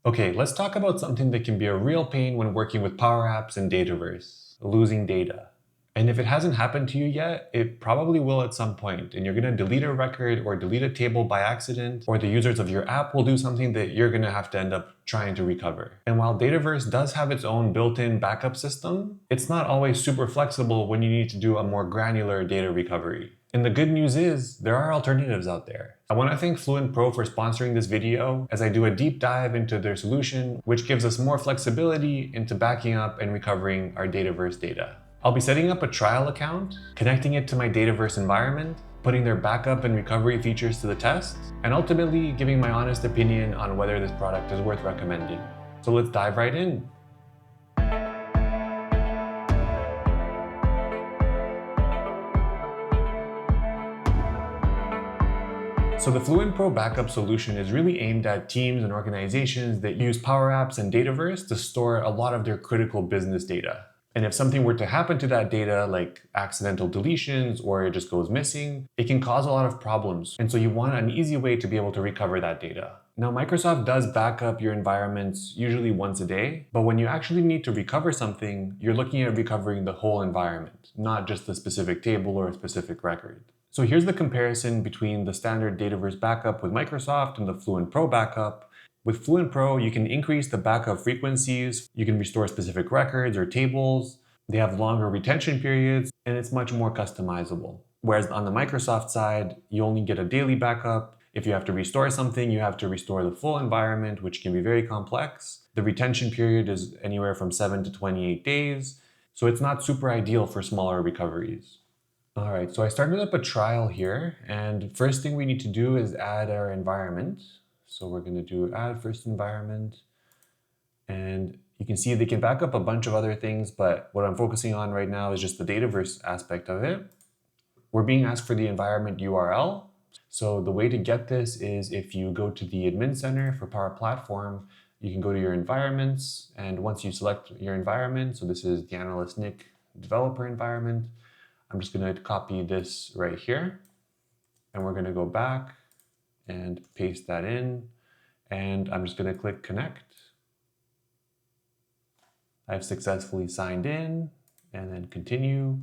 Okay, let's talk about something that can be a real pain when working with Power Apps and Dataverse, losing data. And if it hasn't happened to you yet, it probably will at some point, and you're gonna delete a record or delete a table by accident, or the users of your app will do something that you're gonna have to end up trying to recover. And while Dataverse does have its own built-in backup system, it's not always super flexible when you need to do a more granular data recovery. And the good news is, there are alternatives out there. I want to thank FluentPro for sponsoring this video as I do a deep dive into their solution, which gives us more flexibility into backing up and recovering our Dataverse data. I'll be setting up a trial account, connecting it to my Dataverse environment, putting their backup and recovery features to the test, and ultimately giving my honest opinion on whether this product is worth recommending. So let's dive right in. So the FluentPro backup solution is really aimed at teams and organizations that use Power Apps and Dataverse to store a lot of their critical business data. And if something were to happen to that data, like accidental deletions or it just goes missing, it can cause a lot of problems. And so you want an easy way to be able to recover that data. Now, Microsoft does back up your environments usually once a day, but when you actually need to recover something, you're looking at recovering the whole environment, not just a specific table or a specific record. So here's the comparison between the standard Dataverse backup with Microsoft and the FluentPro backup. With FluentPro, you can increase the backup frequencies, you can restore specific records or tables, they have longer retention periods, and it's much more customizable. Whereas on the Microsoft side, you only get a daily backup. If you have to restore something, you have to restore the full environment, which can be very complex. The retention period is anywhere from 7 to 28 days, so it's not super ideal for smaller recoveries. All right, so I started up a trial here, and first thing we need to do is add our environment. So we're going to do add first environment, and you can see they can back up a bunch of other things, but what I'm focusing on right now is just the Dataverse aspect of it. We're being asked for the environment URL. So the way to get this is if you go to the admin center for Power Platform, you can go to your environments, and once you select your environment, so this is the Analyst Nick developer environment, I'm just going to copy this right here, and we're going to go back and paste that in, and I'm just going to click connect. I've successfully signed in, and then continue.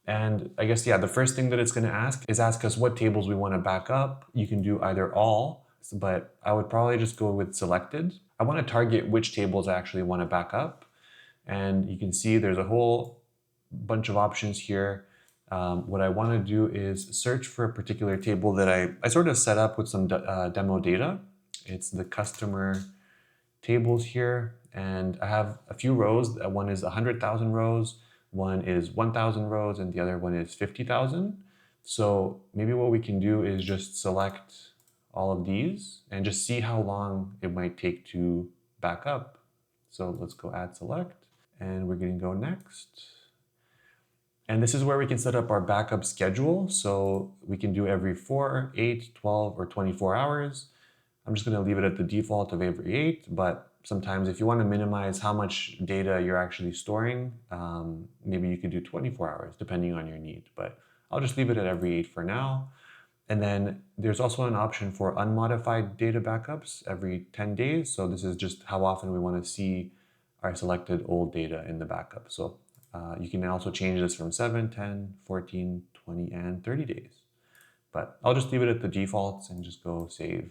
And I guess, yeah, the first thing that it's going to ask us what tables we want to back up. You can do either all, but I would probably just go with selected. I want to target which tables I actually want to back up. And you can see there's a whole bunch of options here. What I want to do is search for a particular table that I sort of set up with some demo data. It's the customer tables here, and I have a few rows. One is 100,000 rows, one is 1,000 rows, and the other one is 50,000. So maybe what we can do is just select all of these and just see how long it might take to back up. So let's go add select, and we're going to go next. And this is where we can set up our backup schedule. So we can do every 4, 8, 12, or 24 hours. I'm just going to leave it at the default of every 8, but sometimes if you want to minimize how much data you're actually storing, maybe you could do 24 hours depending on your need, but I'll just leave it at every 8 for now. And then there's also an option for unmodified data backups every 10 days. So this is just how often we want to see our selected old data in the backup. So you can also change this from 7, 10, 14, 20, and 30 days. But I'll just leave it at the defaults and just go save.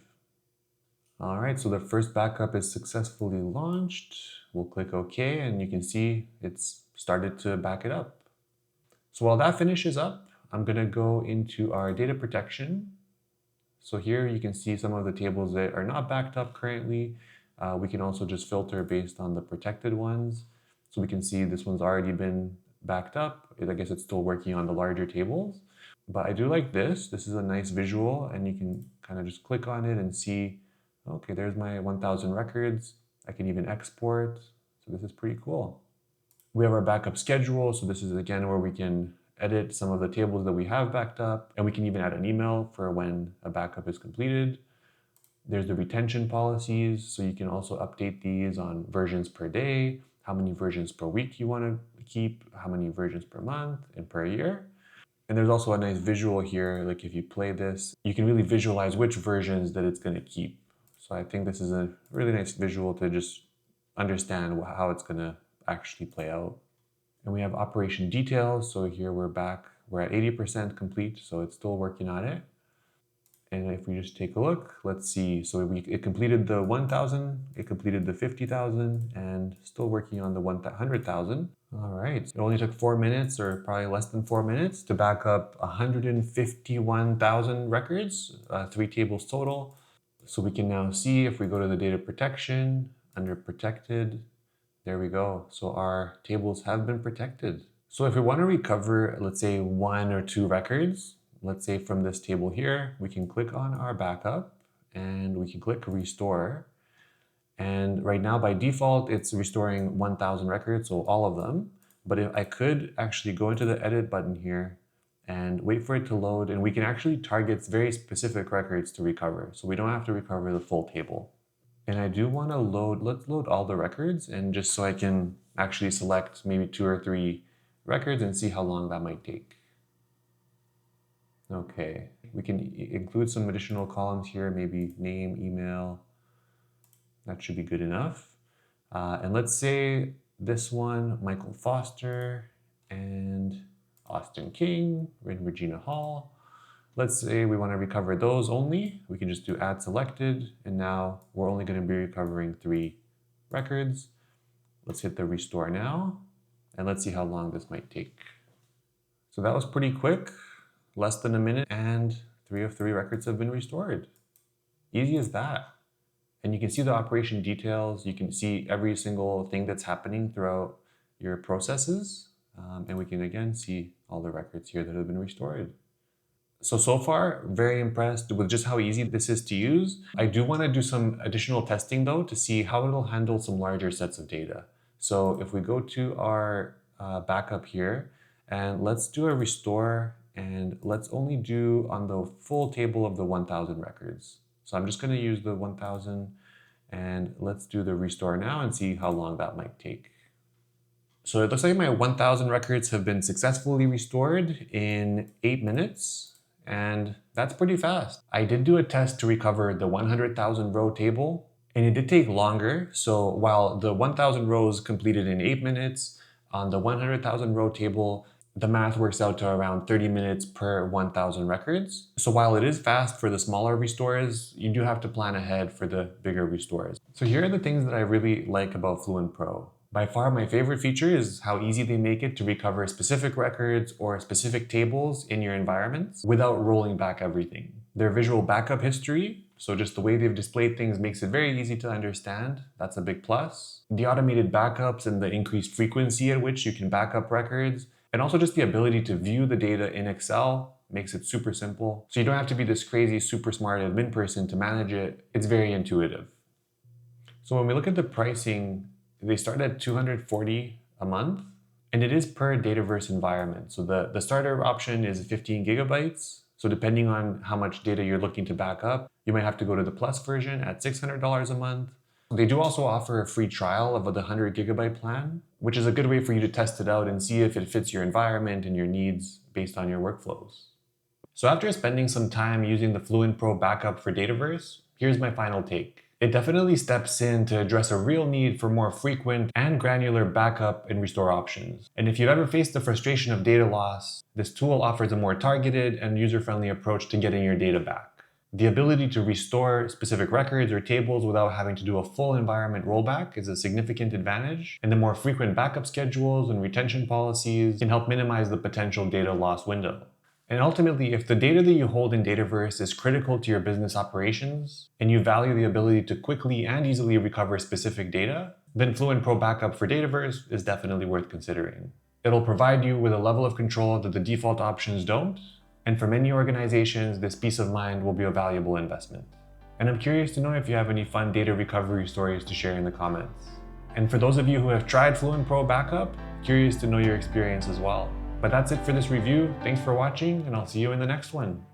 All right, so the first backup is successfully launched. We'll click OK, and you can see it's started to back it up. So while that finishes up, I'm going to go into our data protection. So here you can see some of the tables that are not backed up currently. We can also just filter based on the protected ones. So we can see this one's already been backed up. I guess it's still working on the larger tables. But I do like this. This is a nice visual, and you can kind of just click on it and see, okay, there's my 1,000 records. I can even export. So this is pretty cool. We have our backup schedule. So this is again where we can edit some of the tables that we have backed up, and we can even add an email for when a backup is completed. There's the retention policies. So you can also update these on versions per day, how many versions per week you want to keep, how many versions per month and per year. And there's also a nice visual here. Like if you play this, you can really visualize which versions that it's going to keep. So I think this is a really nice visual to just understand how it's going to actually play out. And we have operation details. So here we're at 80% complete. So it's still working on it. And if we just take a look, let's see. So it completed the 1,000, it completed the 50,000, and still working on the 100,000. All right, it only took 4 minutes, or probably less than 4 minutes, to back up 151,000 records, 3 tables total. So we can now see if we go to the data protection, under protected, there we go. So our tables have been protected. So if we want to recover, let's say 1 or 2 records, let's say from this table here, we can click on our backup and we can click restore. And right now by default, it's restoring 1,000 records, so all of them. But if I could actually go into the edit button here and wait for it to load, and we can actually target very specific records to recover. So we don't have to recover the full table. And I do want to let's load all the records, and just so I can actually select maybe 2 or 3 records and see how long that might take. Okay, we can include some additional columns here, maybe name, email. That should be good enough. And let's say this one, Michael Foster and Austin King, and Regina Hall. Let's say we want to recover those only. We can just do add selected, and now we're only going to be recovering 3 records. Let's hit the restore now, and let's see how long this might take. So that was pretty quick, less than a minute, and 3 of 3 records have been restored. Easy as that. And you can see the operation details. You can see every single thing that's happening throughout your processes. And we can again see all the records here that have been restored. So far, very impressed with just how easy this is to use. I do want to do some additional testing though to see how it'll handle some larger sets of data. So if we go to our backup here, and let's do a restore, and let's only do on the full table of the 1,000 records. So I'm just going to use the 1,000, and let's do the restore now and see how long that might take. So it looks like my 1,000 records have been successfully restored in 8 minutes. And that's pretty fast. I did do a test to recover the 100,000 row table, and it did take longer. So while the 1,000 rows completed in 8 minutes, on the 100,000 row table, the math works out to around 30 minutes per 1,000 records. So while it is fast for the smaller restores, you do have to plan ahead for the bigger restores. So here are the things that I really like about FluentPro. By far, my favorite feature is how easy they make it to recover specific records or specific tables in your environments without rolling back everything. Their visual backup history, so just the way they've displayed things, makes it very easy to understand. That's a big plus. The automated backups and the increased frequency at which you can back up records, and also just the ability to view the data in Excel makes it super simple. So you don't have to be this crazy, super smart admin person to manage it. It's very intuitive. So when we look at the pricing, they start at $240 a month, and it is per Dataverse environment. So the starter option is 15 gigabytes. So depending on how much data you're looking to back up, you might have to go to the Plus version at $600 a month. They do also offer a free trial of the 100 gigabyte plan, which is a good way for you to test it out and see if it fits your environment and your needs based on your workflows. So after spending some time using the FluentPro backup for Dataverse, here's my final take. It definitely steps in to address a real need for more frequent and granular backup and restore options. And if you've ever faced the frustration of data loss, this tool offers a more targeted and user-friendly approach to getting your data back. The ability to restore specific records or tables without having to do a full environment rollback is a significant advantage, and the more frequent backup schedules and retention policies can help minimize the potential data loss window. And ultimately, if the data that you hold in Dataverse is critical to your business operations, and you value the ability to quickly and easily recover specific data, then FluentPro Backup for Dataverse is definitely worth considering. It'll provide you with a level of control that the default options don't, and for many organizations, this peace of mind will be a valuable investment. And I'm curious to know if you have any fun data recovery stories to share in the comments. And for those of you who have tried FluentPro Backup, curious to know your experience as well. But that's it for this review. Thanks for watching, and I'll see you in the next one.